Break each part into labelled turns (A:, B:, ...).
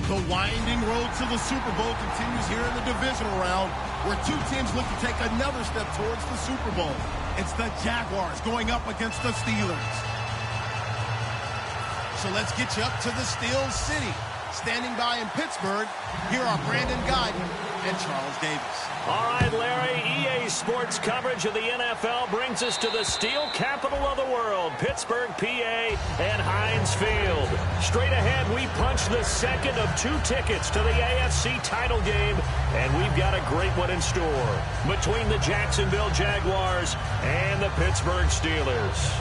A: The winding road to the Super Bowl continues here in the divisional round, where two teams look to take another step towards the Super Bowl. It's the Jaguars going up against the Steelers. So let's get you up to the Steel City. Standing by in Pittsburgh, here are Brandon Guyton and Charles Davis.
B: All right, Larry, EA Sports coverage of the NFL brings us to the steel capital of the world, Pittsburgh, PA, and Heinz Field. Straight ahead, we punch the second of two tickets to the AFC title game, and we've got a great one in store between the Jacksonville Jaguars and the Pittsburgh Steelers.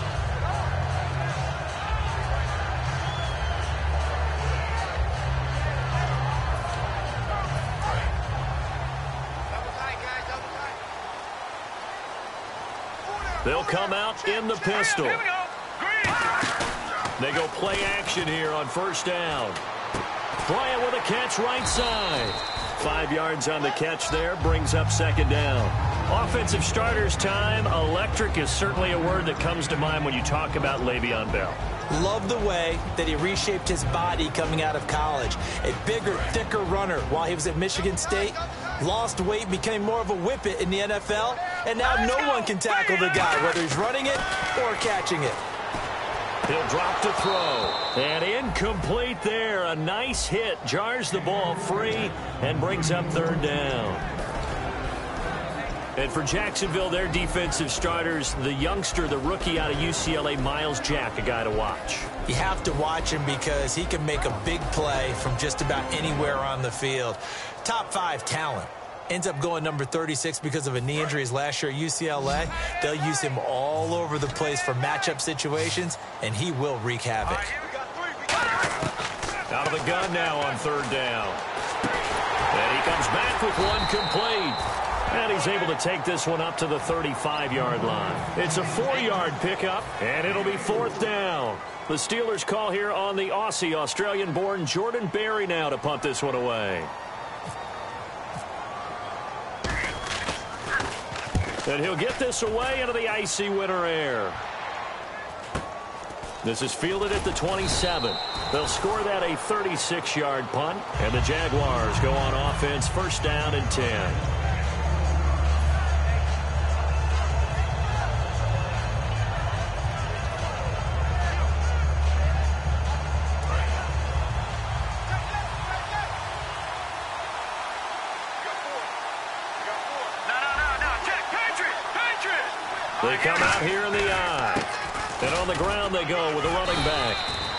B: They'll come out in the pistol. They go play action here on first down. Bryant with a catch right side. 5 yards on the catch there, brings up second down. Offensive starters time. Electric is certainly a word that comes to mind when you talk about Le'Veon Bell.
C: Love the way that he reshaped his body coming out of college. A bigger, thicker runner while he was at Michigan State. Lost weight, became more of a whippet in the NFL. And now no one can tackle the guy, whether he's running it or catching it.
B: He'll drop to throw. And incomplete there. A nice hit. Jars the ball free and brings up third down. And for Jacksonville, their defensive starters, the youngster, the rookie out of UCLA, Miles Jack, a guy to watch.
C: You have to watch him because he can make a big play from just about anywhere on the field. Top 5 talent. Ends up going number 36 because of a knee injury his last year at UCLA. They'll use him all over the place for matchup situations, and he will wreak havoc.
B: Out of the gun now on third down. And he comes back with one complete. And he's able to take this one up to the 35-yard line. It's a 4-yard pickup, and it'll be fourth down. The Steelers call here on the Aussie, Australian-born Jordan Berry now to punt this one away. And he'll get this away into the icy winter air. This is fielded at the 27. They'll score that a 36-yard punt, and the Jaguars go on offense first down and 10. They come out here in the eye. And on the ground they go with a running back.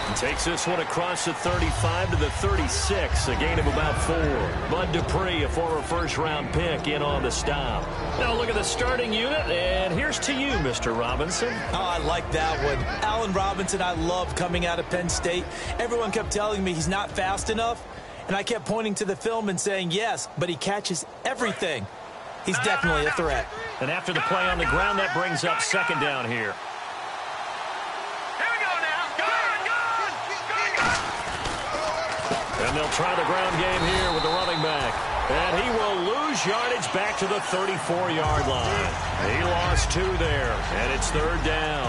B: He takes this one across the 35 to the 36, a gain of about 4. Bud Dupree, a former first-round pick, in on the stop. Now look at the starting unit, and here's to you, Mr. Robinson.
C: Oh, I like that one. Allen Robinson, I love coming out of Penn State. Everyone kept telling me he's not fast enough, and I kept pointing to the film and saying, yes, but he catches everything. He's definitely a threat.
B: And after the play on the ground, that brings up second down here. And they'll try the ground game here with the running back. And he will lose yardage back to the 34-yard line. He lost 2 there, and it's third down.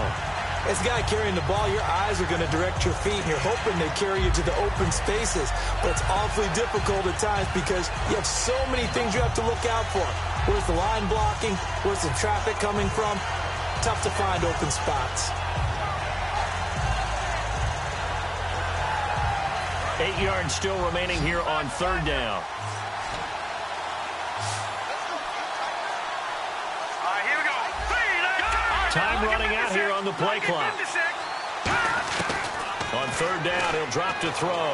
C: As a guy carrying the ball, your eyes are going to direct your feet, and you're hoping they carry you to the open spaces. But it's awfully difficult at times because you have so many things you have to look out for. Where's the line blocking? Where's the traffic coming from? Tough to find open spots.
B: 8 yards still remaining here on third down. Time running out here on the play clock. On third down, he'll drop to throw.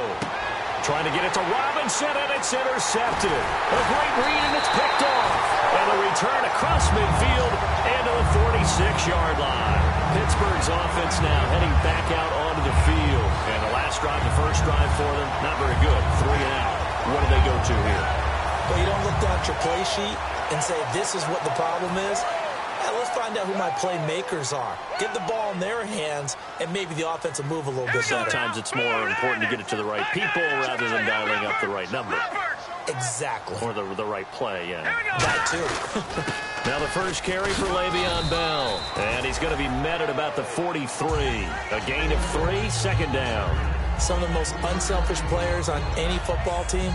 B: Trying to get it to Robinson, and it's intercepted. A great read, and it's picked off. And a return across midfield and to the 46-yard line. Pittsburgh's offense now heading back out onto the field. And the last drive, the first drive for them, not very good. 3 and out. What do they go to here?
C: Well, you don't look down at your play sheet and say, this is what the problem is. Let's find out who my playmakers are. Get the ball in their hands, and maybe the offense will move a little bit better.
B: Sometimes it's more important to get it to the right people rather than dialing up the right number.
C: Exactly.
B: Or the right play, yeah.
C: That too.
B: Now the first carry for Le'Veon Bell. And he's going to be met at about the 43. A gain of 3, second down.
C: some of the most unselfish players on any football team?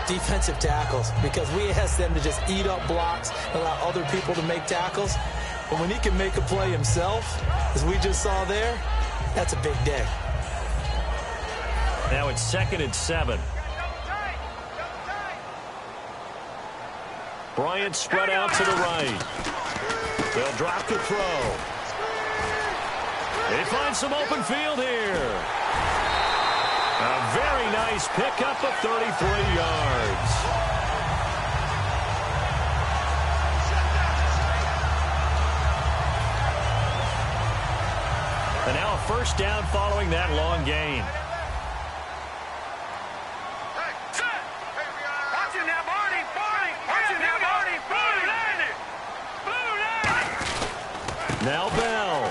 C: Defensive tackles, because we ask them to just eat up blocks and allow other people to make tackles. But when he can make a play himself, as we just saw there, that's a big day.
B: Now it's 2nd and 7. Bryant spread out to the right. They'll drop the throw. They find some open field here. A very nice pickup of 33 yards. And now a first down following that long gain. Now Bell.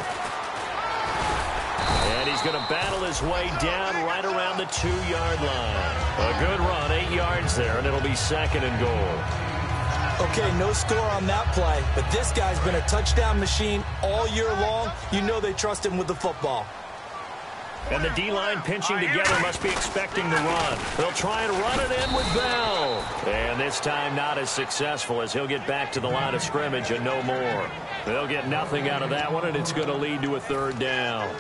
B: And he's going to battle his way down right around the 2-yard line. A good run, 8 yards there, and it'll be 2nd and goal.
C: Okay, no score on that play, but this guy's been a touchdown machine all year long. You know they trust him with the football.
B: And the D-line pinching together must be expecting the run. They'll try and run it in with Bell. And this time not as successful, as he'll get back to the line of scrimmage and no more. They'll get nothing out of that one, and it's going to lead to a 3rd down.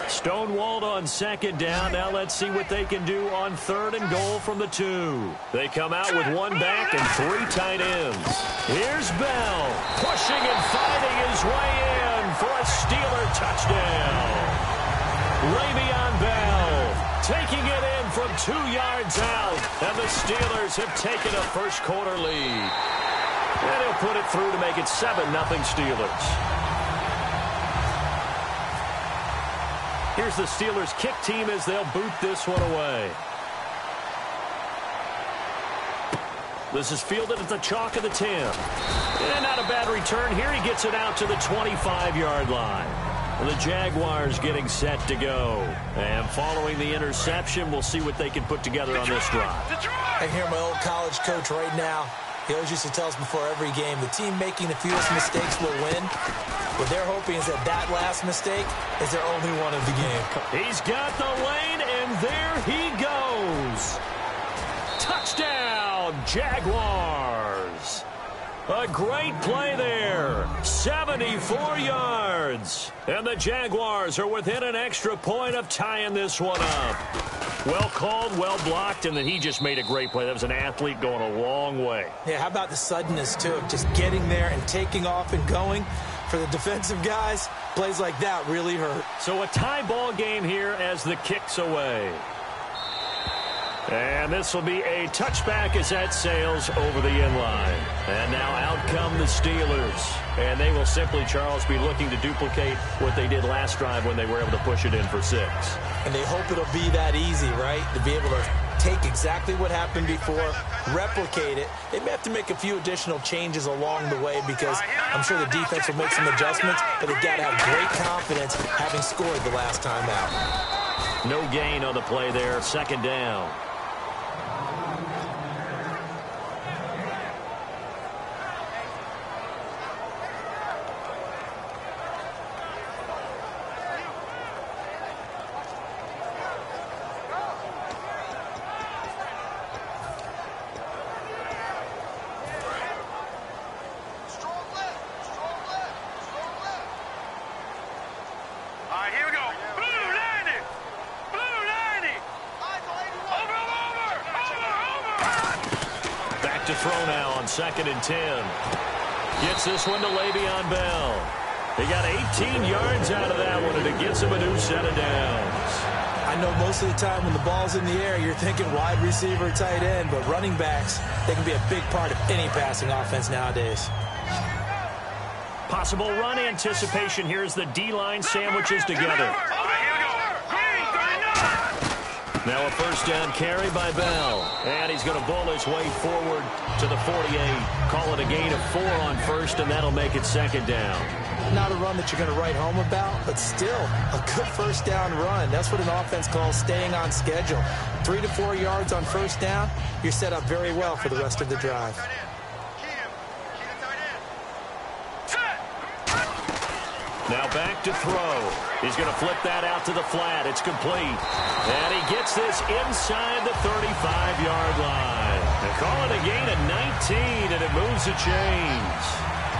B: Stonewalled on 2nd down. Now let's see what they can do on 3rd and goal from the 2. They come out with 1 back and 3 tight ends. Here's Bell, pushing and fighting his way in for a Steeler touchdown. Le'Veon Bell taking it in from 2 yards out, and the Steelers have taken a first-quarter lead. And he'll put it through to make it 7-0 Steelers. Here's the Steelers kick team as they'll boot this one away. This is fielded at the chalk of the 10. And not a bad return here. He gets it out to the 25-yard line. The Jaguars getting set to go. And following the interception, we'll see what they can put together on this drive.
C: I hear my old college coach right now. He always used to tell us before every game, the team making the fewest mistakes will win. What they're hoping is that that last mistake is their only one of the game.
B: He's got the lane, and there he goes. Touchdown, Jaguars. A great play there. 74 yards. And the Jaguars are within an extra point of tying this one up. Well called, well blocked, and then he just made a great play. That was an athlete going a long way.
C: Yeah, how about the suddenness, too, of just getting there and taking off and going? For the defensive guys, plays like that really hurt.
B: So a tie ball game here as the kick's away. And this will be a touchback as that sails over the inline. And now out come the Steelers. And they will simply, Charles, be looking to duplicate what they did last drive when they were able to push it in for 6.
C: And they hope it'll be that easy, right? To be able to take exactly what happened before, replicate it. They may have to make a few additional changes along the way because I'm sure the defense will make some adjustments, but they've got to have great confidence having scored the last time out.
B: No gain on the play there, 2nd down. To throw now on 2nd and 10. Gets this one to Le'Veon Bell. He got 18 yards out of that one, and it gets him a new set of downs.
C: I know most of the time when the ball's in the air, you're thinking wide receiver, tight end, but running backs, they can be a big part of any passing offense nowadays.
B: Possible run anticipation here as the D-line sandwiches together. Now a first down carry by Bell. And he's going to bowl his way forward to the 48. Call it a gain of 4 on first, and that'll make it 2nd down.
C: Not a run that you're going to write home about, but still a good first down run. That's what an offense calls staying on schedule. 3 to 4 yards on first down, you're set up very well for the rest of the drive.
B: Now back to throw. He's going to flip that out to the flat. It's complete. And he gets this inside the 35-yard line. They call it a gain of 19, and it moves the chains.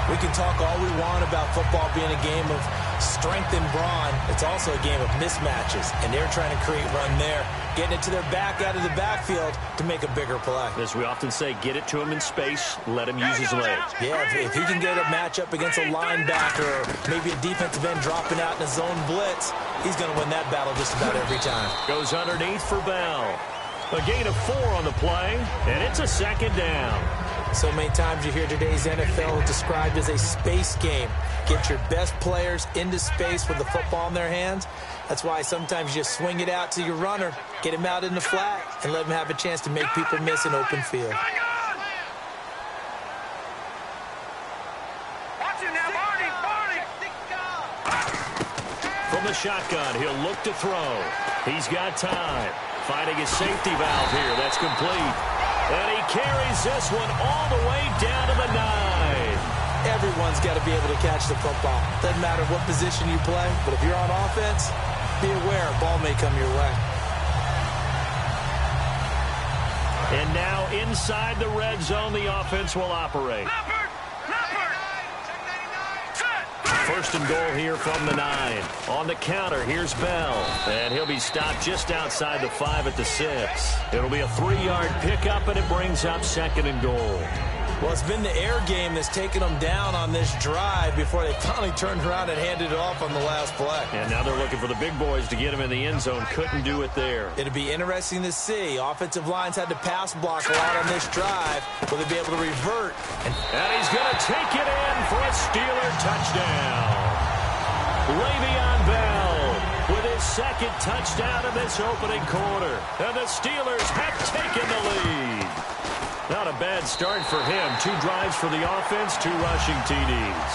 C: We can talk all we want about football being a game of strength and brawn. It's also a game of mismatches, and they're trying to create run there, getting it to their back out of the backfield to make a bigger play.
B: As we often say, get it to him in space, let him use his legs.
C: Yeah, if he can get a matchup against a linebacker or maybe a defensive end dropping out in a zone blitz, he's going to win that battle just about every time.
B: Goes underneath for Bell. A gain of 4 on the play, and it's a second down.
C: So many times you hear today's NFL described as a space game. Get your best players into space with the football in their hands. That's why sometimes you just swing it out to your runner, get him out in the flat, and let him have a chance to make people miss an open field.
B: From the shotgun, he'll look to throw. He's got time. Finding his safety valve here. That's complete. And he carries this one all the way down to the 9.
C: Everyone's got to be able to catch the football. Doesn't matter what position you play, but if you're on offense, be aware a ball may come your way.
B: And now inside the red zone, the offense will operate. First and goal here from the 9. On the counter, here's Bell. And he'll be stopped just outside the 5 at the 6. It'll be a 3-yard pickup, and it brings up second and goal.
C: Well, it's been the air game that's taken them down on this drive before they finally turned around and handed it off on the last play.
B: And now they're looking for the big boys to get him in the end zone. Couldn't do it there.
C: It'll be interesting to see. Offensive lines had to pass block a lot on this drive. Will they be able to revert?
B: And he's going to take it in for a Steeler touchdown. Le'Veon Bell with his second touchdown in this opening quarter. And the Steelers have taken the lead. Not a bad start for him. 2 drives for the offense, 2 rushing TDs.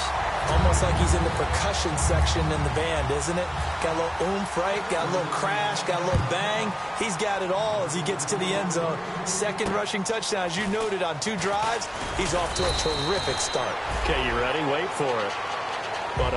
C: Almost like he's in the percussion section in the band, isn't it? Got a little oomph, right? Got a little crash, got a little bang. He's got it all as he gets to the end zone. Second rushing touchdown, as you noted, on 2 drives. He's off to a terrific start.
B: Okay, you ready? Wait for it. But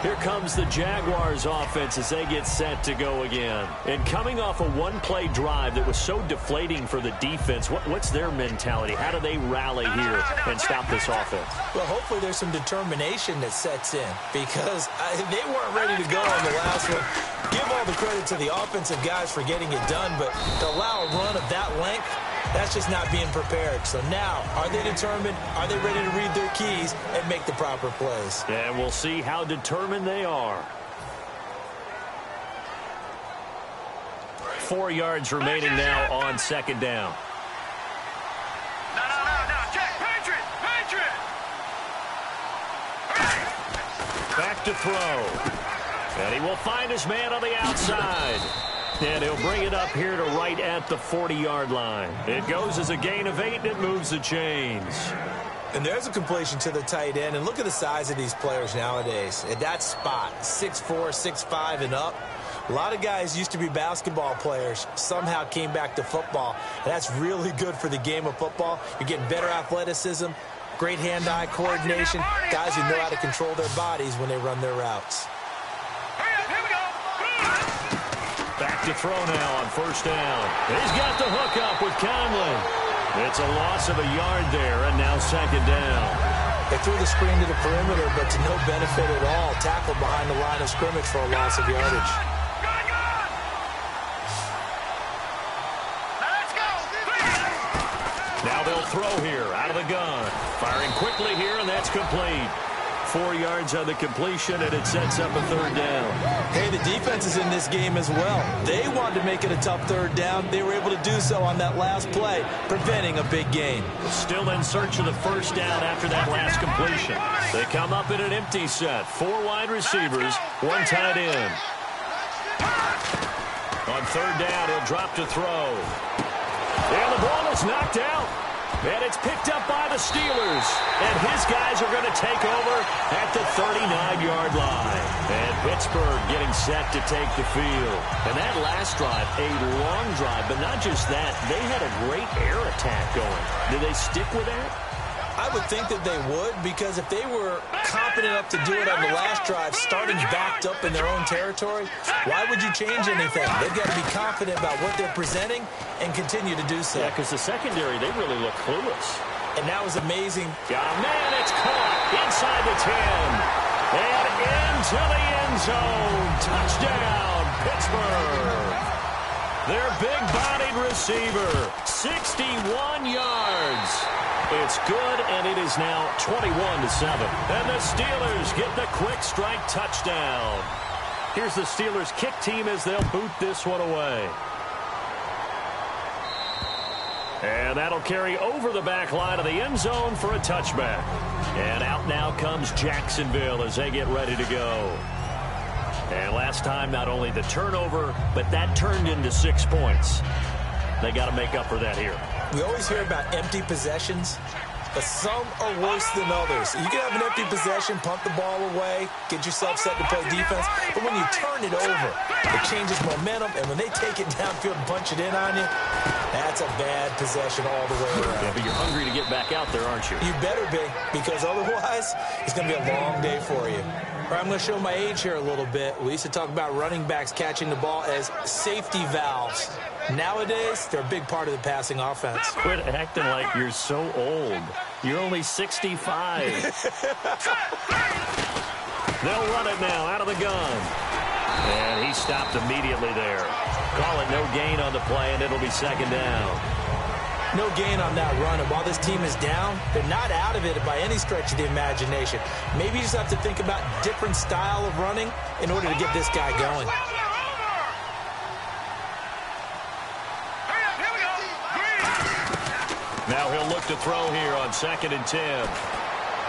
B: here comes the Jaguars offense as they get set to go again. And coming off a 1-play drive that was so deflating for the defense, what's their mentality? How do they rally here and stop this offense?
C: Well, hopefully there's some determination that sets in because they weren't ready to go on the last one. Give all the credit to the offensive guys for getting it done, but to allow a run of that length, that's just not being prepared. So now, are they determined? Are they ready to read their keys and make the proper plays?
B: And we'll see how determined they are. 4 yards remaining now on second down.
D: No, check. Patriot!
B: Back to throw. And he will find his man on the outside. And he'll bring it up here to right at the 40-yard line. It goes as a gain of 8, and it moves the chains.
C: And there's a completion to the tight end. And look at the size of these players nowadays. At that spot, 6'4", 6'5", and up. A lot of guys used to be basketball players, somehow came back to football. And that's really good for the game of football. You're getting better athleticism, great hand-eye coordination, guys who know how to control their bodies when they run their routes.
B: Back to throw now on first down. He's got the hook up with Conley. It's a loss of a yard there, and now second down.
C: They threw the screen to the perimeter, but to no benefit at all. Tackled behind the line of scrimmage for a loss of yardage.
B: Now they'll throw here out of the gun. Firing quickly here, and that's complete. 4 yards on the completion, and it sets up a third down.
C: Hey, the defense is in this game as well. They wanted to make it a tough third down. They were able to do so on that last play, preventing a big gain.
B: Still in search of the first down after that last completion. They come up in an empty set. 4 wide receivers, 1 tight end. On third down, he'll drop to throw. And the ball is knocked out. And it's picked up by the Steelers. And his guys are going to take over at the 39-yard line. And Pittsburgh getting set to take the field. And that last drive, a long drive. But not just that, they had a great air attack going. Did they stick with that?
C: I would think that they would, because if they were confident enough to do it on the last drive, starting backed up in their own territory, why would you change anything? They've got to be confident about what they're presenting and continue to do so.
B: Yeah, because the secondary, they really look clueless.
C: And that was amazing.
B: Got a man, it's caught inside the 10. And into the end zone. Touchdown, Pittsburgh. Their big-bodied receiver, 61 yards. It's good, and it is now 21-7. And the Steelers get the quick strike touchdown. Here's the Steelers kick team as they'll boot this one away. And that'll carry over the back line of the end zone for a touchback. And out now comes Jacksonville as they get ready to go. And last time, not only the turnover, but that turned into 6 points. They got to make up for that here.
C: We always hear about empty possessions, but some are worse than others. You can have an empty possession, punt the ball away, get yourself set to play defense, but when you turn it over, it changes momentum, and when they take it downfield and punch it in on you, that's a bad possession all the way around.
B: Yeah, but you're hungry to get back out there, aren't you?
C: You better be, because otherwise, it's going to be a long day for you. All right, I'm going to show my age here a little bit. We used to talk about running backs catching the ball as safety valves. Nowadays, they're a big part of the passing offense.
B: Quit acting like you're so old. You're only 65. They'll run it now out of the gun. And he stopped immediately there. Call it no gain on the play, and it'll be second down.
C: No gain on that run, and while this team is down, they're not out of it by any stretch of the imagination. Maybe you just have to think about different style of running in order to get this guy going.
B: Now he'll look to throw here on 2nd and 10.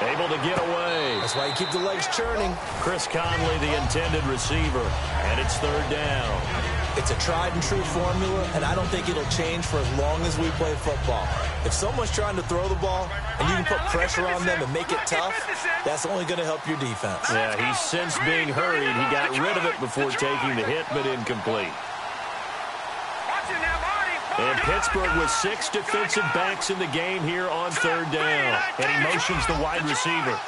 B: Able to get away.
C: That's why you keep the legs churning.
B: Chris Conley, the intended receiver, and it's 3rd down.
C: It's a tried-and-true formula, and I don't think it'll change for as long as we play football. If someone's trying to throw the ball and you can put pressure on them and make it tough, that's only going to help your defense.
B: Yeah, he's since being hurried. He got rid of it before taking the hit, but incomplete. And Pittsburgh with 6 defensive backs in the game here on 3rd down. And he motions the wide receiver.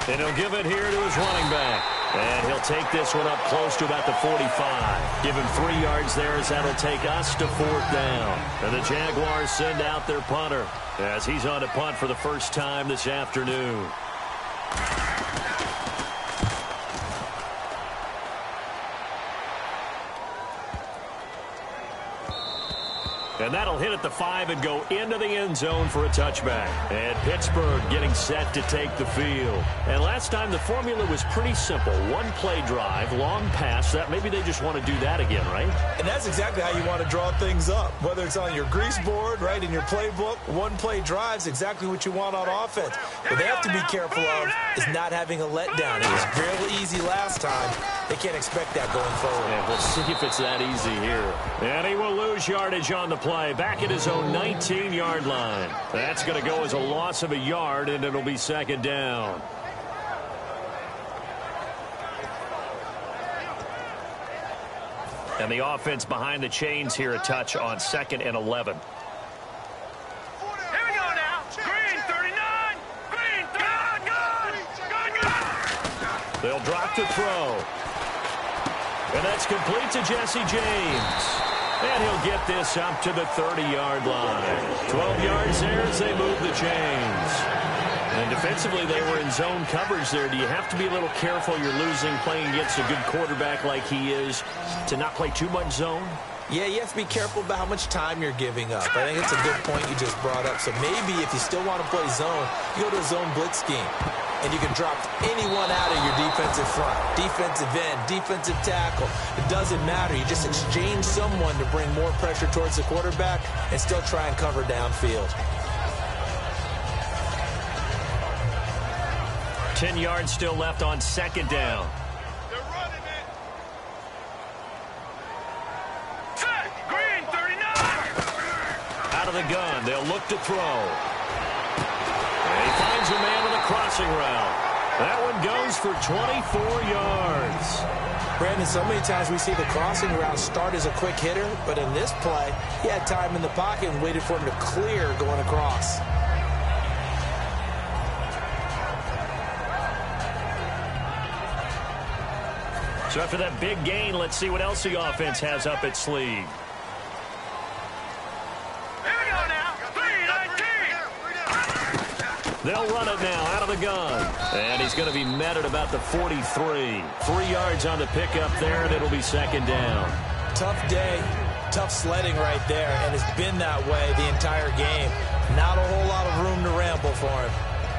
B: And he'll give it here to his running back. And he'll take this one up close to about the 45. Give him 3 yards there as that'll take us to 4th down. And the Jaguars send out their punter as he's on to punt for the first time this afternoon. And that'll hit at the 5 and go into the end zone for a touchback. And Pittsburgh getting set to take the field. And last time the formula was pretty simple. 1-play drive, long pass. That maybe they just want to do that again, right?
C: And that's exactly how you want to draw things up. Whether it's on your grease board, right, in your playbook, 1-play drive's exactly what you want on offense. What they have to be careful of is not having a letdown. It was real easy last time. They can't expect that going forward.
B: Yeah, we'll see if it's that easy here. And he will lose yardage on the play. Back at his own 19-yard line. That's going to go as a loss of a yard, and it'll be 2nd down. And the offense behind the chains here, a touch on 2nd and 11.
D: Here we go now. Green 39. Green 39.
B: They'll drop to throw. And that's complete to Jesse James. And he'll get this up to the 30-yard line. 12 yards there as they move the chains. And defensively, they were in zone coverage there. Do you have to be a little careful? You're losing playing against a good quarterback like he is to not play too much zone?
C: Yeah, you have to be careful about how much time you're giving up. I think it's a good point you just brought up. So maybe if you still want to play zone, you go to a zone blitz scheme. And you can drop anyone out of your defensive front, defensive end, defensive tackle. It doesn't matter. You just exchange someone to bring more pressure towards the quarterback and still try and cover downfield.
B: 10 yards still left on 2nd down.
D: They're running it. Set. Green 39.
B: Out of the gun. They'll look to throw. And he finds a man with a crossing route. That one goes for 24 yards.
C: Brandon, so many times we see the crossing route start as a quick hitter, but in this play, he had time in the pocket and waited for him to clear going across.
B: So after that big gain, let's see what else the offense has up its sleeve. They'll run it now out of the gun. And he's going to be met at about the 43. 3 yards on the pickup there, and it'll be second down.
C: Tough day, tough sledding right there, and it's been that way the entire game. Not a whole lot of room to ramble for him.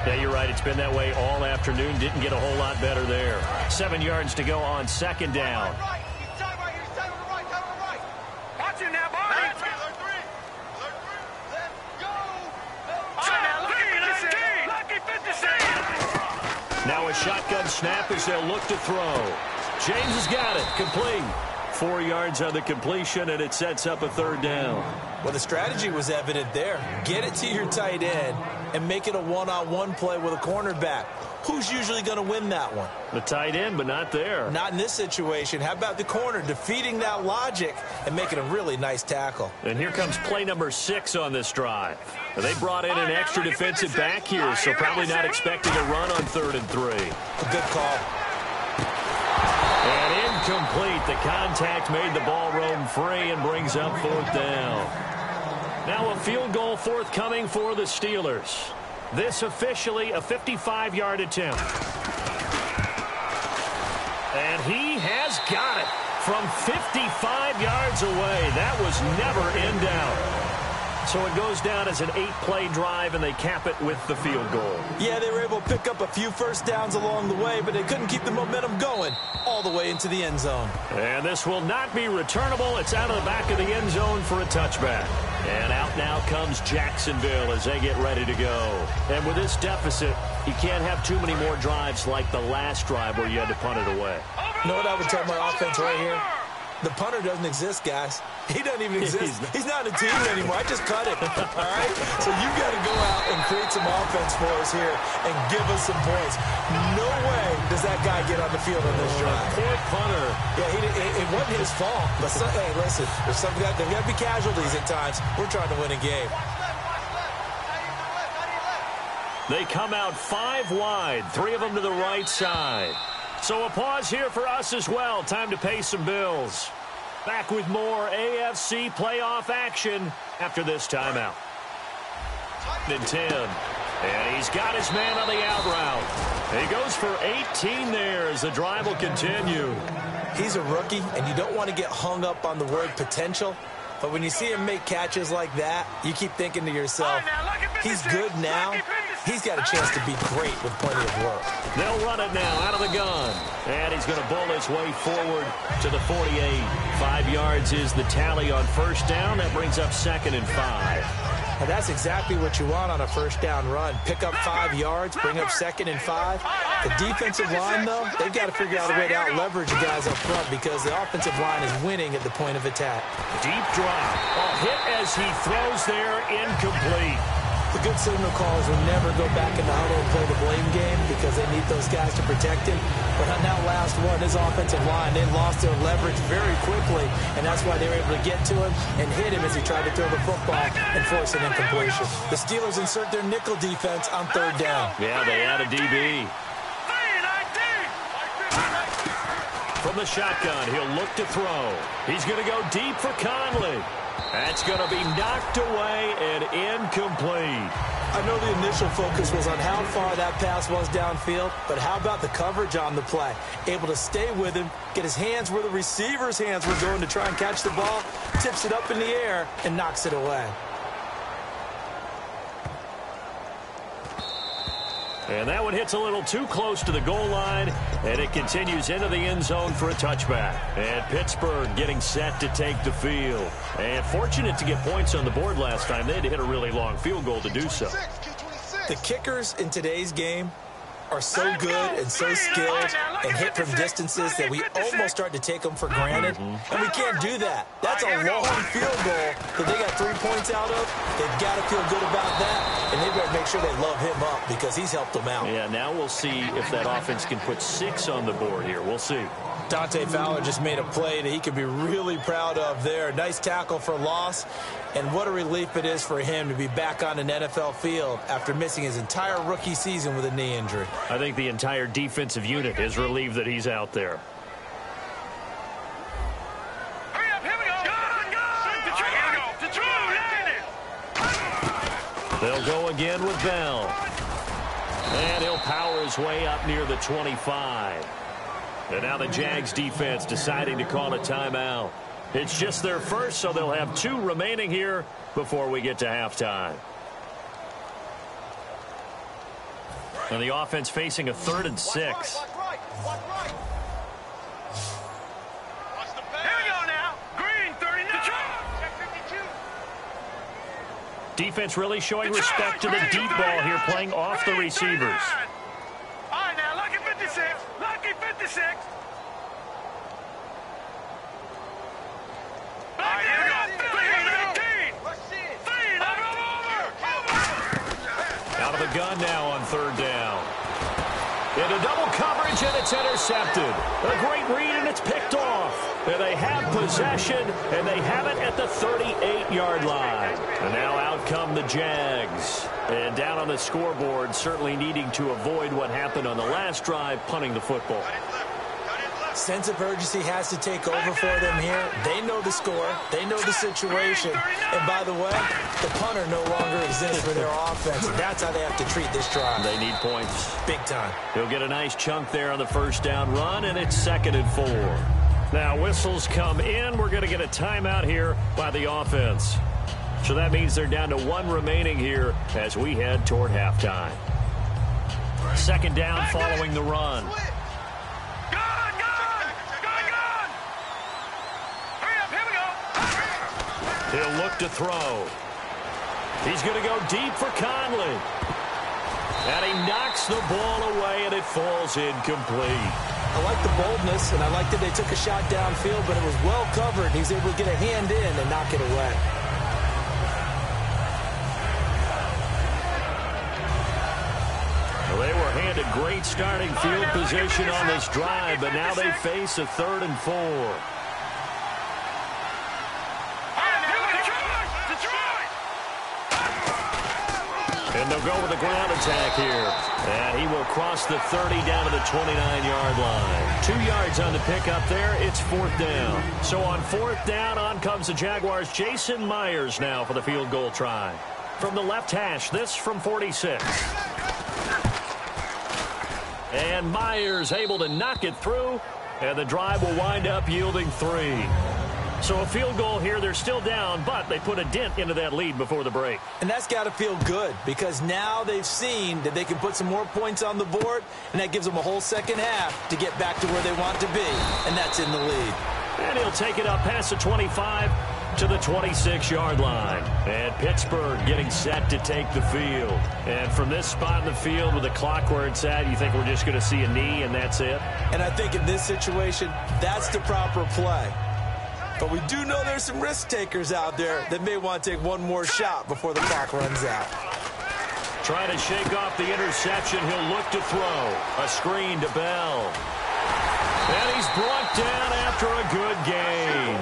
B: Yeah, you're right. It's been that way all afternoon. Didn't get a whole lot better there. 7 yards to go on second down.
D: Watch him now, Barney.
B: Now a shotgun snap as they'll look to throw. James has got it. Complete. 4 yards on the completion, and it sets up a third down.
C: Well, the strategy was evident there. Get it to your tight end and make it a one-on-one play with a cornerback. Who's usually going to win that one?
B: The tight end, but not there.
C: Not in this situation. How about the corner defeating that logic and making a really nice tackle?
B: And here comes play number 6 on this drive. They brought in an extra defensive back here, so probably not expecting a run on 3rd and 3.
C: A good call.
B: And incomplete. The contact made the ball roam free and brings up 4th down. Now a field goal forthcoming for the Steelers. This officially a 55-yard attempt. And he has got it from 55 yards away. That was never in doubt. So it goes down as an 8-play drive, and they cap it with the field goal.
C: Yeah, they were able to pick up a few first downs along the way, but they couldn't keep the momentum going all the way into the end zone.
B: And this will not be returnable. It's out of the back of the end zone for a touchback. And out now comes Jacksonville as they get ready to go. And with this deficit, you can't have too many more drives like the last drive where you had to punt it away.
C: You know what I would tell my offense right here? The punter doesn't exist, guys. He doesn't even exist. He's not a team anymore. I just cut it, all right? So you've got to go out and create some offense for us here and give us some points. No way does that guy get on the field on this drive.
B: Poor punter.
C: Yeah, it wasn't his fault. But, hey, listen, there's got to be casualties at times. We're trying to win a game.
B: They come out 5 wide, 3 of them to the right side. So a pause here for us as well. Time to pay some bills. Back with more AFC playoff action after this timeout. And 10. And he's got his man on the out route. He goes for 18 there as the drive will continue.
C: He's a rookie, and you don't want to get hung up on the word potential. But when you see him make catches like that, you keep thinking to yourself, he's good now. He's got a chance to be great with plenty of work.
B: They'll run it now out of the gun. And he's going to bowl his way forward to the 48. 5 yards is the tally on first down. That brings up 2nd and 5.
C: And that's exactly what you want on a first down run. Pick up 5 yards, bring up 2nd and 5. The defensive line, though, they've got to figure out a way to out-leverage the guys up front because the offensive line is winning at the point of attack.
B: Deep drop. A hit as he throws there, incomplete.
C: The good signal callers will never go back in the huddle and play the blame game because they need those guys to protect him. But on that last one, his offensive line, they lost their leverage very quickly, and that's why they were able to get to him and hit him as he tried to throw the football and force an incompletion. The Steelers insert their nickel defense on 3rd down.
B: Yeah, they add a DB. From the shotgun, he'll look to throw. He's going to go deep for Conley. That's going to be knocked away and incomplete.
C: I know the initial focus was on how far that pass was downfield, but how about the coverage on the play? Able to stay with him, get his hands where the receiver's hands were going to try and catch the ball, tips it up in the air, and knocks it away.
B: And that one hits a little too close to the goal line, and it continues into the end zone for a touchback. And Pittsburgh getting set to take the field. And fortunate to get points on the board last time. They had to hit a really long field goal to do so.
C: The kickers in today's game, are so good and so skilled and hit from distances that we almost start to take them for granted. And we can't do that. That's a long field goal that they got 3 points out of. They've got to feel good about that, and they better make sure they love him up because he's helped them out.
B: Yeah, now we'll see if that offense can put 6 on the board here. We'll see.
C: Dante Fowler just made a play that he can be really proud of there. Nice tackle for loss, and what a relief it is for him to be back on an NFL field after missing his entire rookie season with a knee injury.
B: I think the entire defensive unit is relieved that he's out there.
D: Hurry up, here we go. Detroit.
B: They'll go again with Bell. And he'll power his way up near the 25. And now the Jags defense deciding to call a timeout. It's just their first, so they'll have 2 remaining here before we get to halftime. And the offense facing a 3rd and 6.
D: Here we go now. Green, 39.
B: Defense really showing respect to the deep ball here, playing off the receivers.
D: All right, now, lucky 56. Lucky 56. Back here we go. 18.
B: Out of the gun now on 3rd down. Into double coverage, and it's intercepted. A great read, and it's picked off. And they have possession, and they have it at the 38-yard line. And now out come the Jags. And down on the scoreboard, certainly needing to avoid what happened on the last drive, punting the football.
C: Sense of urgency has to take over for them here. They know the score. They know the situation. And by the way, the punter no longer exists for their offense. And that's how they have to treat this drive.
B: They need points.
C: Big time.
B: He'll get a nice chunk there on the 1st down run, and it's 2nd and 4. Now whistles come in. We're going to get a timeout here by the offense. So that means they're down to 1 remaining here as we head toward halftime. 2nd down following the run. He'll look to throw. He's going to go deep for Conley. And he knocks the ball away, and it falls incomplete.
C: I like the boldness, and I like that they took a shot downfield, but it was well covered. He was able to get a hand in and knock it away.
B: Well, they were handed great starting field position on this drive, but now they face a 3rd and 4. And they'll go with a ground attack here. And he will cross the 30 down to the 29-yard line. 2 yards on the pickup there. It's 4th down. So on 4th down, on comes the Jaguars. Jason Myers now for the field goal try. From the left hash, this from 46. And Myers able to knock it through. And the drive will wind up yielding 3. So a field goal here. They're still down, but they put a dent into that lead before the break.
C: And that's got to feel good because now they've seen that they can put some more points on the board, and that gives them a whole second half to get back to where they want to be, and that's in the lead.
B: And he'll take it up past the 25 to the 26-yard line. And Pittsburgh getting set to take the field. And from this spot in the field with the clock where it's at, you think we're just going to see a knee and that's it?
C: And I think in this situation, that's the proper play. But we do know there's some risk takers out there that may want to take one more shot before the clock runs out.
B: Trying to shake off the interception. He'll look to throw. A screen to Bell. And he's brought down after a good game.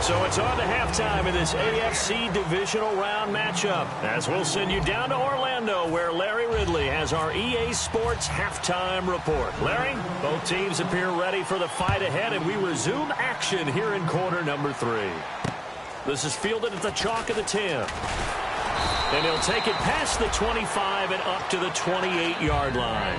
B: So it's on to halftime in this AFC divisional round matchup, as we'll send you down to Orlando, where Larry Ridley has our EA Sports halftime report. Larry, both teams appear ready for the fight ahead, and we resume action here in quarter number 3. This is fielded at the chalk of the 10. And he'll take it past the 25 and up to the 28-yard line.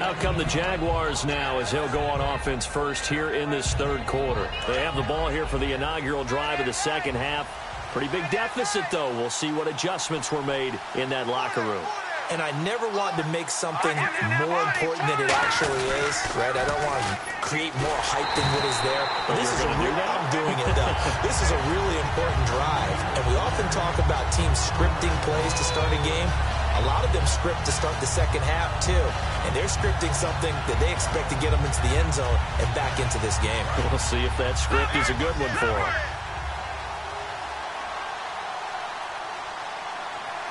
B: Out come the Jaguars now as he'll go on offense first here in this 3rd quarter. They have the ball here for the inaugural drive of the second half. Pretty big deficit, though. We'll see what adjustments were made in that locker room.
C: And I never want to make something more important than it actually is, right? I don't want to create more hype than what is there. But this is a real, I'm doing it, though. This is a really important drive. And we often talk about teams scripting plays to start a game. A lot of them script to start the second half, too. And they're scripting something that they expect to get them into the end zone and back into this game.
B: We'll see if that script is a good one for them.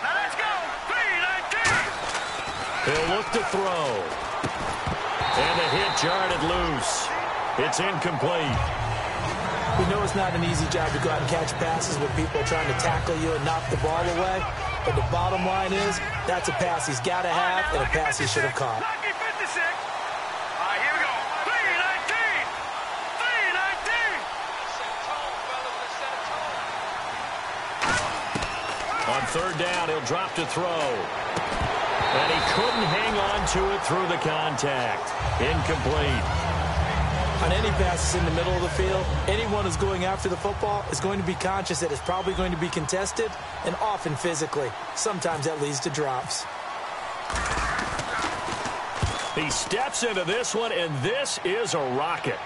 D: Now let's go. 3-19.
B: He'll look to throw. And the hit jarred it loose. It's incomplete.
C: We know it's not an easy job to go out and catch passes when people are trying to tackle you and knock the ball away. But the bottom line is, that's a pass he's got to have and a pass he should have caught.
D: Lucky 56. All right, here we go. 3-19. 3-19.
B: On third down, he'll drop to throw. And he couldn't hang on to it through the contact. Incomplete.
C: On any passes in the middle of the field, anyone who's going after the football is going to be conscious that it's probably going to be contested, and often physically. Sometimes that leads to drops.
B: He steps into this one, and this is a rocket.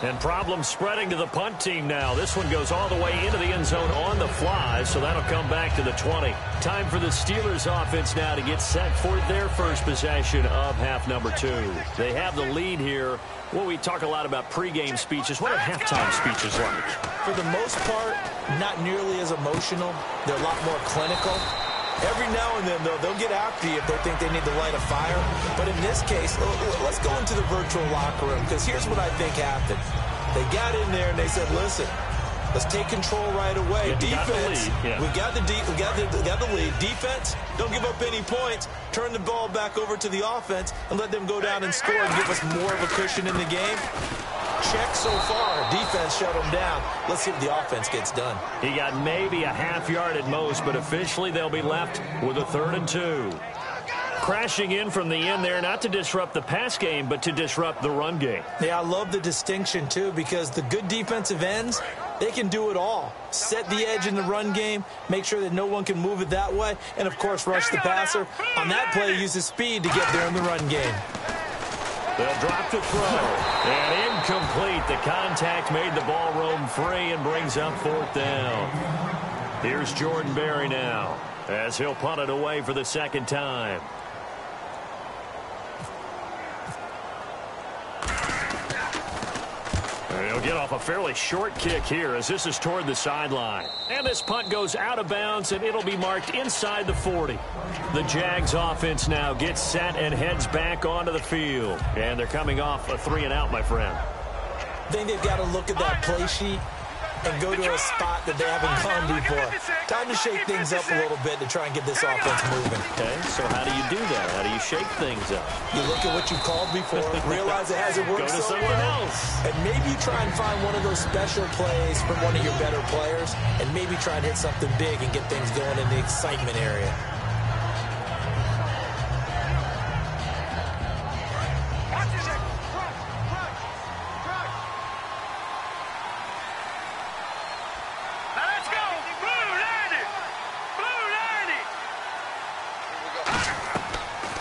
B: And problems spreading to the punt team now. This one goes all the way into the end zone on the fly, so that'll come back to the 20. Time for the Steelers offense now to get set for their first possession of half number 2. They have the lead here. Well, we talk a lot about pregame speeches. What are halftime speeches like?
C: For the most part, not nearly as emotional. They're a lot more clinical. Every now and then, though, they'll get after you if they think they need to light a fire. But in this case, let's go into the virtual locker room, because here's what I think happened. They got in there and they said, listen, let's take control right away. Defense, we got the lead. Defense, don't give up any points. Turn the ball back over to the offense and let them go down and score and give us more of a cushion in the game. Check so far. Defense shut them down. Let's see if the offense gets done.
B: He got maybe a half yard at most, but officially they'll be left with a 3rd and 2. Crashing in from the end there, not to disrupt the pass game, but to disrupt the run game.
C: Yeah, I love the distinction, too, because the good defensive ends, they can do it all. Set the edge in the run game, make sure that no one can move it that way, and, of course, rush the passer. On that play, use his speed to get there in the run game.
B: They'll drop to throw. And incomplete. The contact made the ball roam free and brings up 4th down. Here's Jordan Berry now as he'll punt it away for the second time. And he'll get off a fairly short kick here as this is toward the sideline. And this punt goes out of bounds, and it'll be marked inside the 40. The Jags offense now gets set and heads back onto the field. And they're coming off a 3-and-out, my friend.
C: I think they've got to look at that play sheet and go to a spot that they haven't gone before. Time to shake things up a little bit to try and get this offense moving.
B: Okay, so how do you do that? How do you shake things up?
C: You look at what you called before, realize it hasn't worked so well, and maybe you try and find one of those special plays from one of your better players, and maybe try and hit something big and get things going in the excitement area.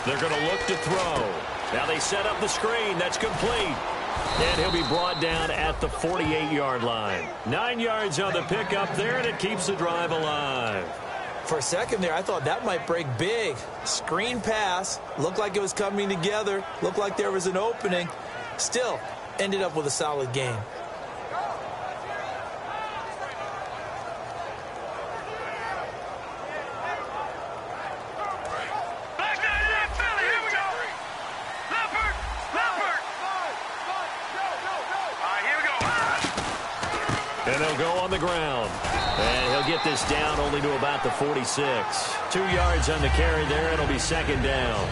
B: They're going to look to throw. Now they set up the screen. That's complete. And he'll be brought down at the 48-yard line. 9 yards on the pickup there, and it keeps the drive alive.
C: For a second there, I thought that might break big. Screen pass. Looked like it was coming together. Looked like there was an opening. Still, ended up with a solid game.
B: And they'll go on the ground. And he'll get this down only to about the 46. 2 yards on the carry there. It'll be 2nd down.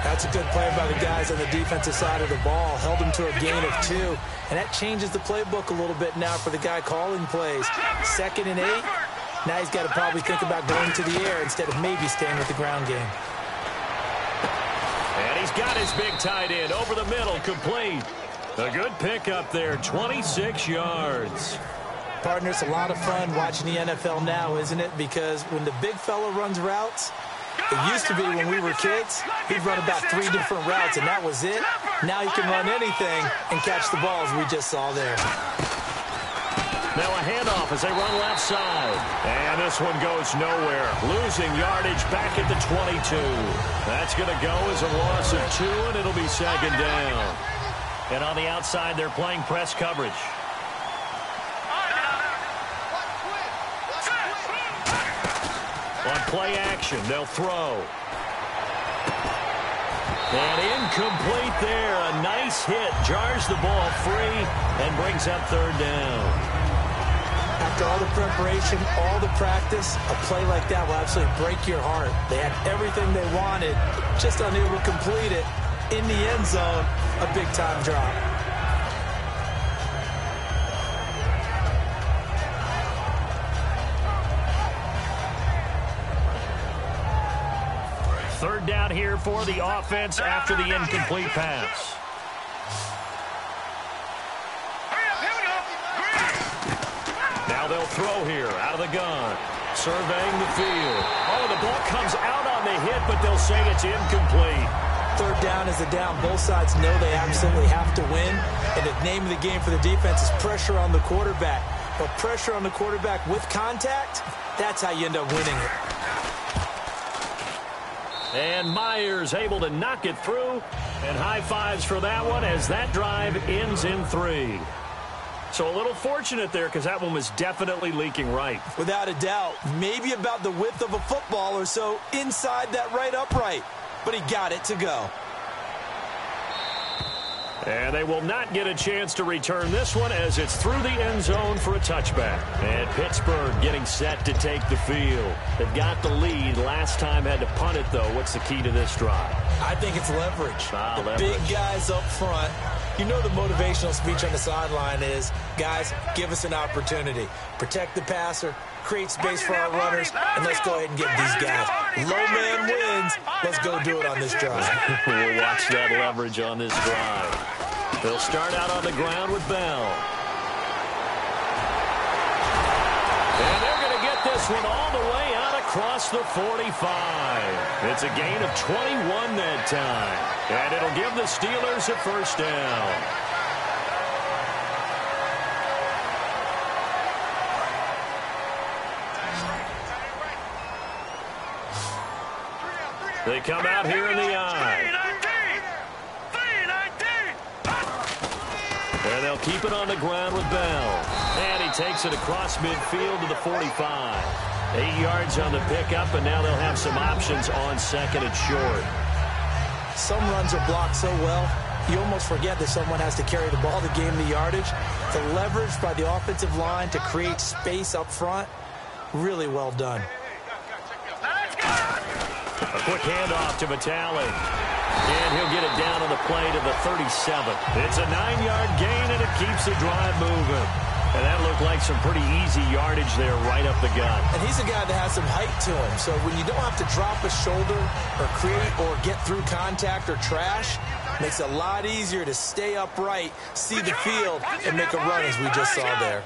C: That's a good play by the guys on the defensive side of the ball. Held him to a gain of 2. And that changes the playbook a little bit now for the guy calling plays. 2nd and 8. Now he's got to probably think about going to the air instead of maybe staying with the ground game.
B: And he's got his big tight end over the middle, complete. A good pickup there, 26 yards.
C: Partner, it's a lot of fun watching the NFL now, isn't it? Because when the big fella runs routes, it used to be when we were kids, he'd run about 3 different routes, and that was it. Now he can run anything and catch the balls we just saw there.
B: Now a handoff off as they run left side. And this one goes nowhere. Losing yardage back at the 22. That's going to go as a loss of 2, and it'll be second down. And on the outside, they're playing press coverage. On play action, they'll throw. And incomplete there. A nice hit. Jars the ball free and brings up third down.
C: After all the preparation, all the practice, a play like that will absolutely break your heart. They had everything they wanted, just unable to complete it. In the end zone, a big-time drop.
B: Third down here for the offense after the incomplete pass. Now they'll throw here out of the gun. Surveying the field. Oh, the ball comes out on the hit, but they'll say it's incomplete.
C: Third down is a down. Both sides know they absolutely have to win. And the name of the game for the defense is pressure on the quarterback. But pressure on the quarterback with contact, that's how you end up winning it.
B: And Myers able to knock it through. And high fives for that one as that drive ends in 3. So a little fortunate there because that one was definitely leaking right.
C: Without a doubt. Maybe about the width of a football or so inside that right upright. But he got it to go.
B: And they will not get a chance to return this one as it's through the end zone for a touchback. And Pittsburgh getting set to take the field. They've got the lead. Last time had to punt it, though. What's the key to this drive?
C: I think it's leverage.
B: Leverage.
C: Big guys up front. You know the motivational speech on the sideline is, guys, give us an opportunity. Protect the passer, create space for our runners, and let's go ahead and get these guys. Low man wins. Let's go do it on this drive.
B: We'll watch that leverage on this drive. They'll start out on the ground with Bell. And they're going to get this one all the way out across the 45. It's a gain of 21 that time. And it'll give the Steelers a first down. They come out here in the eye. And they'll keep it on the ground with Bell. And he takes it across midfield to the 45. 8 yards on the pickup, and now they'll have some options on second and short.
C: Some runs are blocked so well, you almost forget that someone has to carry the ball to gain the yardage. The leverage by the offensive line to create space up front, really well done.
B: A quick handoff to Vitale. And he'll get it down on the play to the 37. It's a 9-yard gain, and it keeps the drive moving. And that looked like some pretty easy yardage there right up the gut.
C: And he's a guy that has some height to him. So when you don't have to drop a shoulder or create or get through contact or trash, makes it a lot easier to stay upright, see the field, and make a run as we just saw there.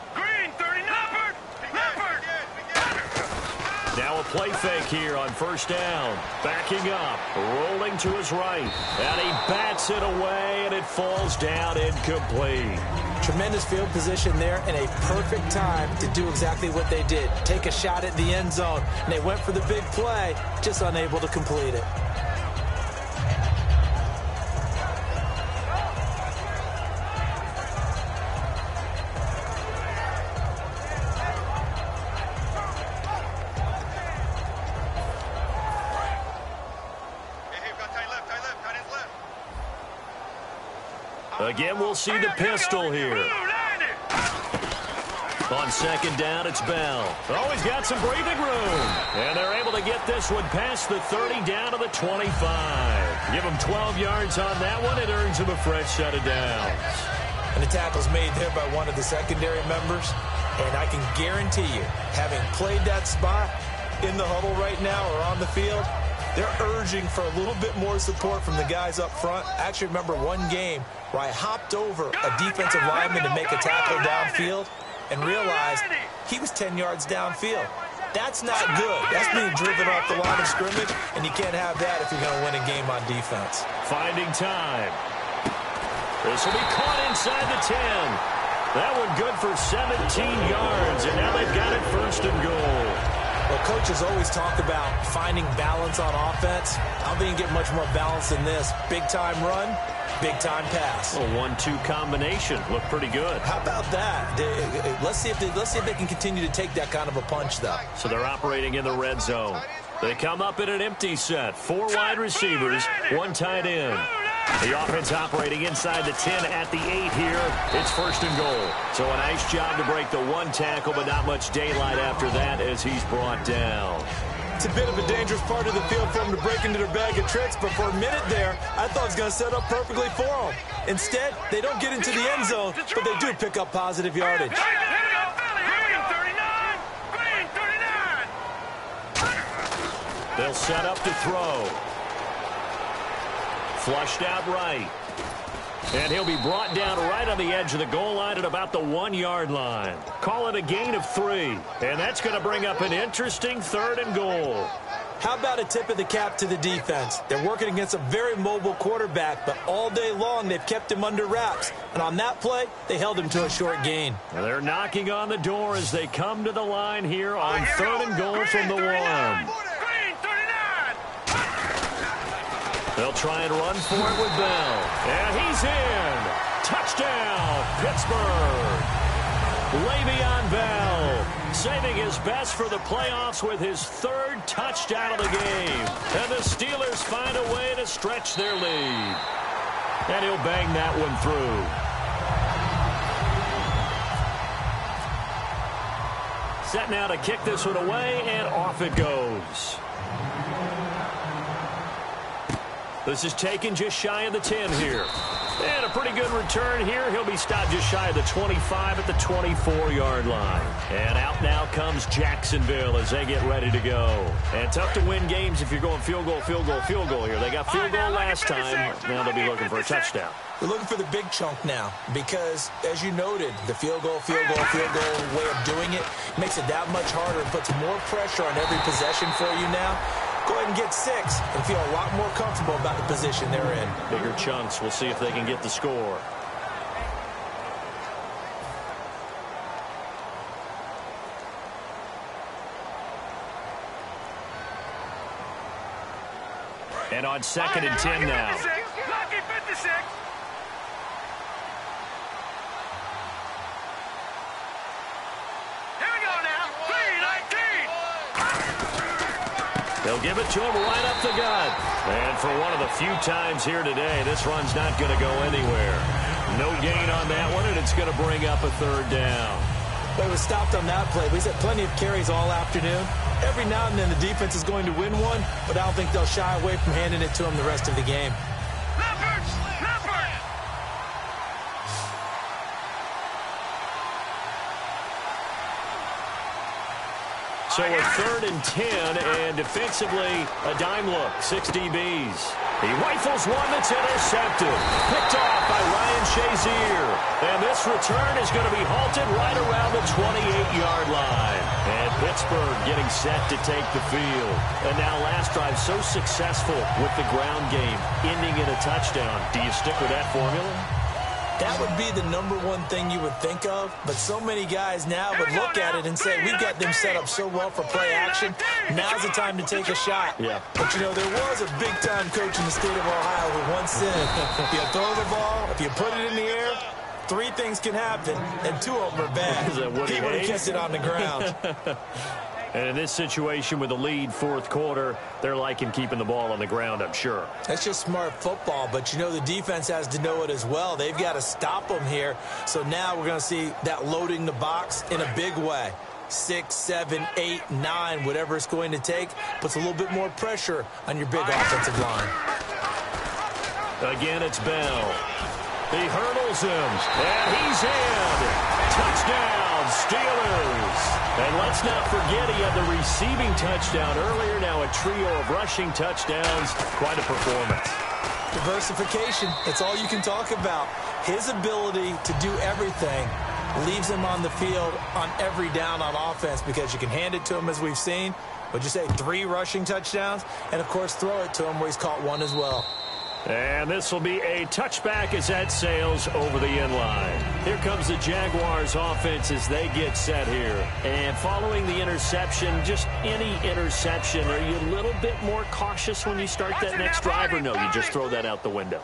B: Now a play fake here on first down. Backing up, rolling to his right. And he bats it away, and it falls down incomplete.
C: Tremendous field position there and a perfect time to do exactly what they did. Take a shot at the end zone. And they went for the big play, just unable to complete it.
B: Again, we'll see the pistol here. On second down, it's Bell. Oh, he's got some breathing room. And they're able to get this one past the 30 down to the 25. Give him 12 yards on that one. It earns him a fresh set of downs.
C: And the tackle's made there by one of the secondary members. And I can guarantee you, having played that spot in the huddle right now or on the field, they're urging for a little bit more support from the guys up front. I actually remember one game where I hopped over a defensive lineman to make a tackle downfield and realized he was 10 yards downfield. That's not good. That's being driven off the line of scrimmage, and you can't have that if you're going to win a game on defense.
B: Finding time. This will be caught inside the 10. That one good for 17 yards, and now they've got it 1st and goal.
C: Well, coaches always talk about finding balance on offense. I don't think you get much more balance than this. Big-time run, big-time pass.
B: A 1-2 combination. Looked pretty good.
C: How about that? Let's see if they can continue to take that kind of a punch, though.
B: So they're operating in the red zone. They come up in an empty set. 4 wide receivers, 1 tight end. The offense operating inside the 10 at the 8 here. It's 1st and goal. So a nice job to break the 1 tackle, but not much daylight after that as he's brought down.
C: It's a bit of a dangerous part of the field for them to break into their bag of tricks, but for a minute there, I thought it was going to set up perfectly for them. Instead, they don't get into the end zone, but they do pick up positive yardage.
B: They'll set up to throw. Flushed out right. And he'll be brought down right on the edge of the goal line at about the 1-yard line. Call it a gain of 3. And that's going to bring up an interesting 3rd and goal.
C: How about a tip of the cap to the defense? They're working against a very mobile quarterback, but all day long they've kept him under wraps. And on that play, they held him to a short gain.
B: And they're knocking on the door as they come to the line here on 3rd and goal from the 1. They'll try and run for it with Bell. And he's in. Touchdown, Pittsburgh. Le'Veon Bell saving his best for the playoffs with his 3rd touchdown of the game. And the Steelers find a way to stretch their lead. And he'll bang that one through. Set now to kick this one away, and off it goes. This is taken just shy of the 10 here. And a pretty good return here. He'll be stopped just shy of the 25 at the 24-yard line. And out now comes Jacksonville as they get ready to go. And tough to win games if you're going field goal, field goal, field goal here. They got field goal last time. Now they'll be looking for a touchdown.
C: We're looking for the big chunk now because, as you noted, the field goal way of doing it makes it that much harder and puts more pressure on every possession for you now. Go ahead and get 6 and feel a lot more comfortable about the position they're in.
B: Bigger chunks. We'll see if they can get the score. And on 2nd and 10 now.
D: Lucky 56.
B: They'll give it to him right up the gut. And for one of the few times here today, this run's not going to go anywhere. No gain on that one, and it's going to bring up a 3rd down.
C: But it was stopped on that play. We've had plenty of carries all afternoon. Every now and then the defense is going to win one, but I don't think they'll shy away from handing it to him the rest of the game.
B: So a 3rd and 10, and defensively, a dime look, 6 DBs. He rifles one that's intercepted. Picked off by Ryan Shazier. And this return is going to be halted right around the 28-yard line. And Pittsburgh getting set to take the field. And now last drive so successful with the ground game, ending in a touchdown. Do you stick with that formula?
C: That would be the #1 thing you would think of, but so many guys now would look at it and say, we've got them set up so well for play action, now's the time to take a shot.
B: Yeah.
C: But, you know, there was a big-time coach in the state of Ohio who once said, if you throw the ball, if you put it in the air, 3 things can happen, and 2 of them are bad. He would have kept it on the ground.
B: And in this situation with the lead 4th quarter, they're liking keeping the ball on the ground, I'm sure.
C: That's just smart football, but you know the defense has to know it as well. They've got to stop them here. So now we're going to see that loading the box in a big way. 6, 7, 8, 9, whatever it's going to take, puts a little bit more pressure on your big offensive line.
B: Again, it's Bell. He hurdles him, and he's in. Touchdown, Steelers. And let's not forget he had the receiving touchdown earlier. Now a trio of rushing touchdowns. Quite a performance.
C: Diversification, that's all you can talk about. His ability to do everything leaves him on the field on every down on offense because you can hand it to him as we've seen. Would you say 3 rushing touchdowns? And, of course, throw it to him where he's caught 1 as well.
B: And this will be a touchback as that sails over the end line. Here comes the Jaguars offense as they get set here. And following the interception, just any interception, are you a little bit more cautious when you start that next drive, or no, you just throw that out the window?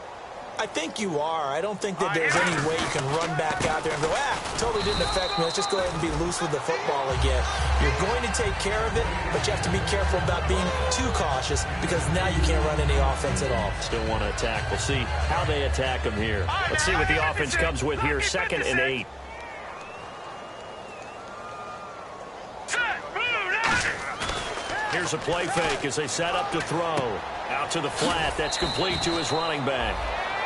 C: I think you are. I don't think that there's any way you can run back out there and go, totally didn't affect me. Let's just go ahead and be loose with the football again. You're going to take care of it, but you have to be careful about being too cautious because now you can't run any offense at all.
B: Still want to attack. We'll see how they attack them here. Let's see what the offense comes with here. 2nd and 8. Here's a play fake as they set up to throw. Out to the flat. That's complete to his running back.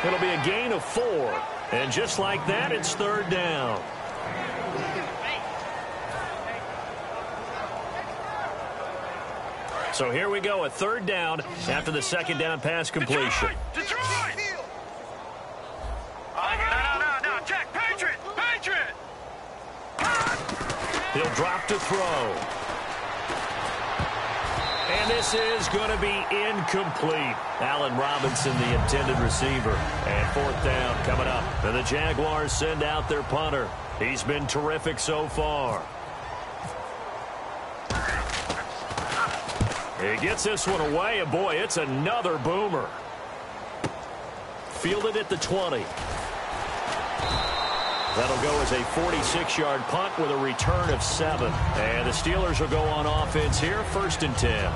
B: It'll be a gain of 4. And just like that, it's 3rd down. So here we go, a 3rd down after the 2nd down pass completion.
D: Detroit! No, Jack, Patriot!
B: He'll drop to throw. And this is going to be incomplete. Allen Robinson, the intended receiver. And 4th down coming up. And the Jaguars send out their punter. He's been terrific so far. He gets this one away, and boy, it's another boomer. Fielded at the 20. That'll go as a 46-yard punt with a return of 7. And the Steelers will go on offense here, 1st and 10.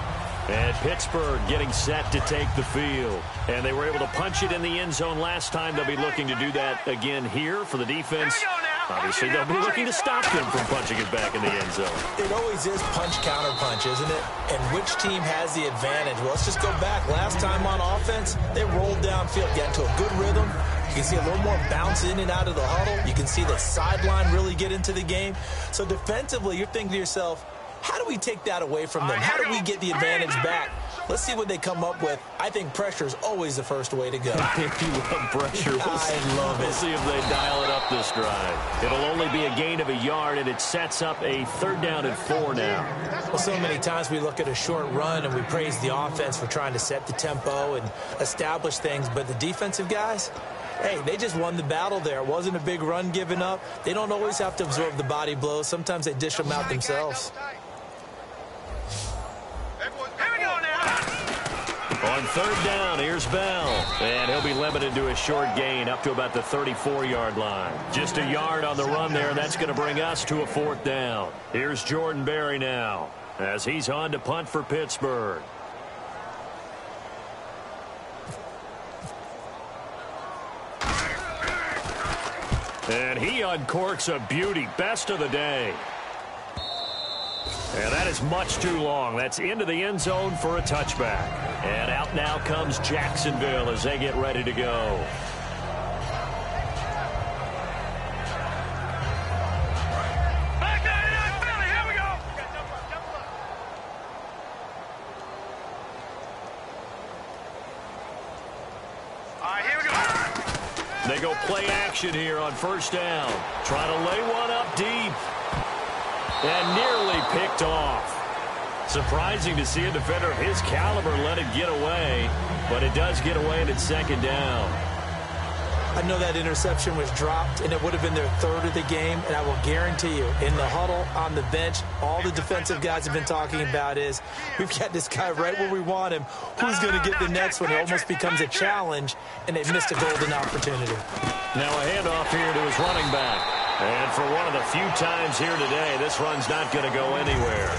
B: And Pittsburgh getting set to take the field. And they were able to punch it in the end zone last time. They'll be looking to do that again here for the defense. Obviously, they'll be looking to stop them from punching it back in the end zone.
C: It always is punch-counter-punch, isn't it? And which team has the advantage? Well, let's just go back. Last time on offense, they rolled downfield, got into a good rhythm. You can see a little more bounce in and out of the huddle. You can see the sideline really get into the game. So defensively, you're thinking to yourself, how do we take that away from them? How do we get the advantage back? Let's see what they come up with. I think pressure is always the first way to go.
B: If you love pressure,
C: I love it.
B: We'll see if they dial it up this drive. It'll only be a gain of a yard, and it sets up a 3rd down and 4 now.
C: Well, so many times we look at a short run and we praise the offense for trying to set the tempo and establish things, but the defensive guys, hey, they just won the battle there. It wasn't a big run given up. They don't always have to absorb the body blows. Sometimes they dish them out themselves.
B: On 3rd down, here's Bell. And he'll be limited to a short gain up to about the 34-yard line. Just a yard on the run there, and that's going to bring us to a 4th down. Here's Jordan Berry now as he's on to punt for Pittsburgh. And he uncorks a beauty. Best of the day. And that is much too long. That's into the end zone for a touchback. And out now comes Jacksonville as they get ready to go.
D: Here we go. All right, here we go.
B: They go play action here on 1st down. Trying to lay one up deep. And nearly picked off. Surprising to see a defender of his caliber let it get away, but it does get away and it's 2nd down.
C: I know that interception was dropped, and it would have been their 3rd of the game, and I will guarantee you, in the huddle, on the bench, all the defensive guys have been talking about is, we've got this guy right where we want him. Who's going to get the next one? It almost becomes a challenge, and they've missed a golden opportunity.
B: Now a handoff here to his running back. And for one of the few times here today, this run's not going to go anywhere.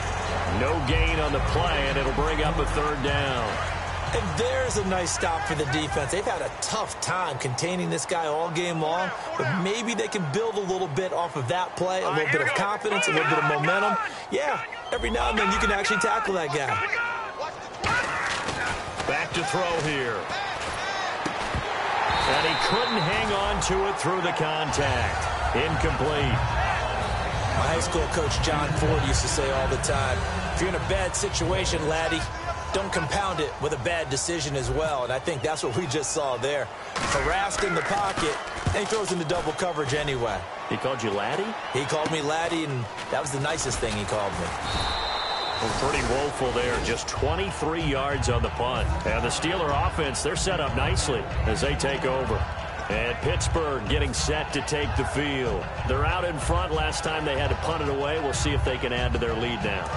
B: No gain on the play, and it'll bring up a 3rd down.
C: And there's a nice stop for the defense. They've had a tough time containing this guy all game long, but maybe they can build a little bit off of that play, a little bit of confidence, a little bit of momentum. Yeah, every now and then you can actually tackle that guy.
B: Back to throw here. And he couldn't hang on to it through the contact. Incomplete.
C: My high school coach John Ford used to say all the time, if you're in a bad situation, laddie, don't compound it with a bad decision as well. And I think that's what we just saw there. Harassed in the pocket, and he throws into double coverage anyway.
B: He called you laddie?
C: He called me laddie, and that was the nicest thing he called me.
B: Well, pretty woeful there. Just 23 yards on the punt. And the Steeler offense, they're set up nicely as they take over. And Pittsburgh getting set to take the field. They're out in front. Last time they had to punt it away. We'll see if they can add to their lead now.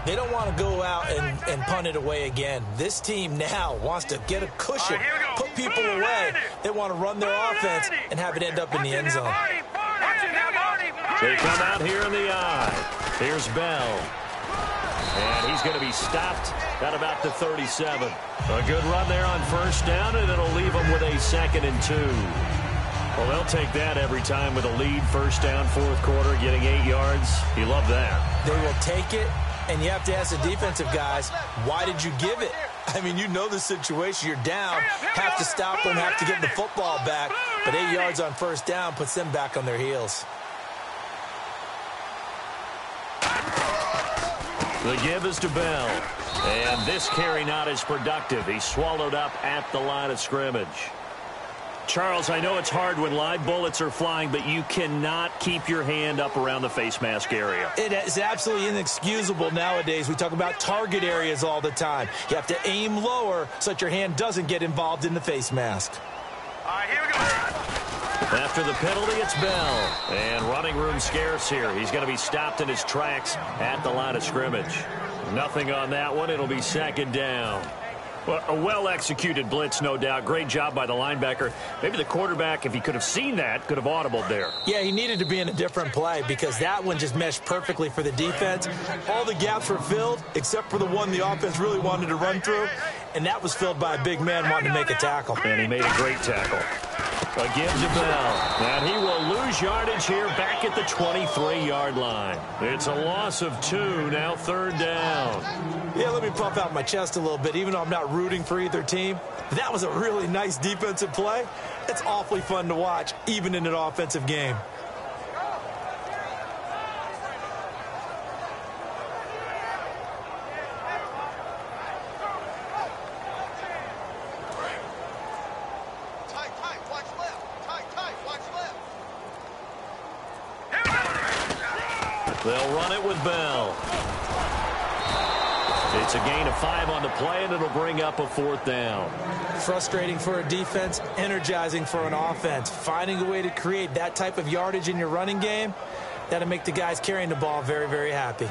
C: They don't want to go out and punt it away again. This team now wants to get a cushion, put people away. They want to run their offense and have it end up in the end zone.
B: They come out here in the eye. Here's Bell. And he's going to be stopped at about the 37. A good run there on first down, and it'll leave them with a 2nd and 2. Well, they'll take that every time with a lead. First down, fourth quarter, getting 8 yards. You love that.
C: They will take it, and you have to ask the defensive guys, why did you give it? I mean, you know the situation. You're down, have to stop them, have to get the football back. But 8 yards on first down puts them back on their heels.
B: The give is to Bell. And this carry not as productive. He's swallowed up at the line of scrimmage. Charles, I know it's hard when live bullets are flying, but you cannot keep your hand up around the face mask area.
C: It is absolutely inexcusable nowadays. We talk about target areas all the time. You have to aim lower so that your hand doesn't get involved in the face mask.
D: All right, here we go.
B: After the penalty, it's Bell. And running room scarce here. He's going to be stopped in his tracks at the line of scrimmage. Nothing on that one. It'll be 2nd down. Well, a well-executed blitz, no doubt. Great job by the linebacker. Maybe the quarterback, if he could have seen that, could have audibled there.
C: Yeah, he needed to be in a different play because that one just meshed perfectly for the defense. All the gaps were filled except for the one the offense really wanted to run through, and that was filled by a big man wanting to make a tackle.
B: And he made a great tackle. A give to Bell. And he will lose yardage here back at the 23-yard line. It's a loss of 2, now 3rd down.
C: Yeah, let me puff out my chest a little bit, even though I'm not rooting for either team. That was a really nice defensive play. It's awfully fun to watch, even in an offensive game.
B: They'll run it with Bell. It's a gain of 5 on the play, and it'll bring up a 4th down.
C: Frustrating for a defense, energizing for an offense. Finding a way to create that type of yardage in your running game, that'll make the guys carrying the ball very, very happy.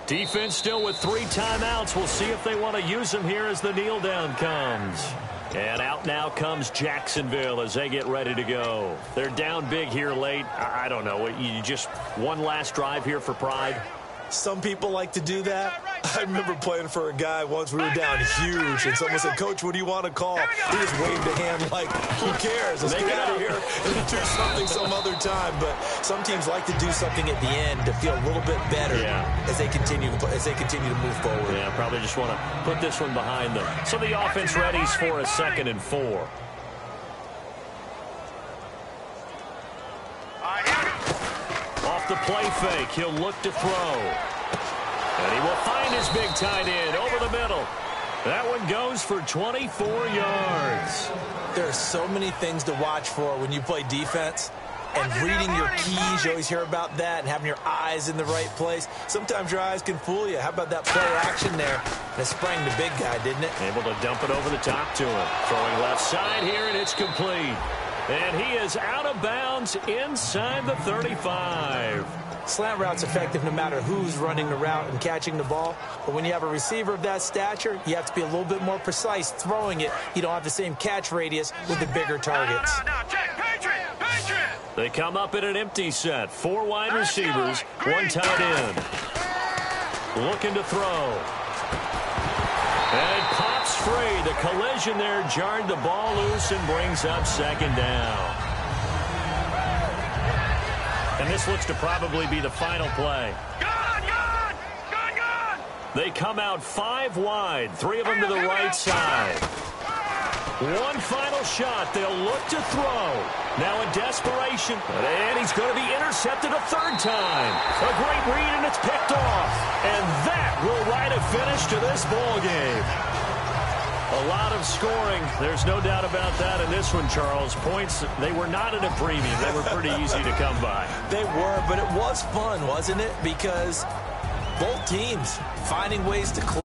B: Defense still with 3 timeouts. We'll see if they want to use them here as the kneel down comes. And out now comes Jacksonville as they get ready to go. They're down big here late. I don't know. You just one last drive here for pride?
C: Some people like to do that. I remember playing for a guy once. We were down huge, and someone said, "Coach, what do you want to call?" He just waved a hand like, "Who cares? Let's get out of here and do something some other time." But some teams like to do something at the end to feel a little bit better as they continue to move forward.
B: Yeah, probably just want to put this one behind them. So the offense readies for a 2nd and 4. Off the play fake, he'll look to throw. And he will find his big tight end over the middle. That one goes for 24 yards.
C: There are so many things to watch for when you play defense. And reading your keys, you always hear about that, and having your eyes in the right place. Sometimes your eyes can fool you. How about that play action there? That sprang the big guy, didn't it?
B: Able to dump it over the top to him. Throwing left side here, and it's complete. And he is out of bounds inside the 35.
C: Slant route's effective no matter who's running the route and catching the ball. But when you have a receiver of that stature, you have to be a little bit more precise throwing it. You don't have the same catch radius with the bigger targets.
B: They come up in an empty set. 4 wide receivers, 1 tight end. Looking to throw. And it pops free. The collision there jarred the ball loose and brings up 2nd down. And this looks to probably be the final play. They come out 5 wide, 3 of them to the right side. One final shot. They'll look to throw. Now in desperation. And he's going to be intercepted a 3rd time. A great read, and it's picked off. And that will write a finish to this ball game. A lot of scoring. There's no doubt about that in this one, Charles. Points, they were not at a premium. They were pretty easy to come by.
C: They were, but it was fun, wasn't it? Because both teams finding ways to close.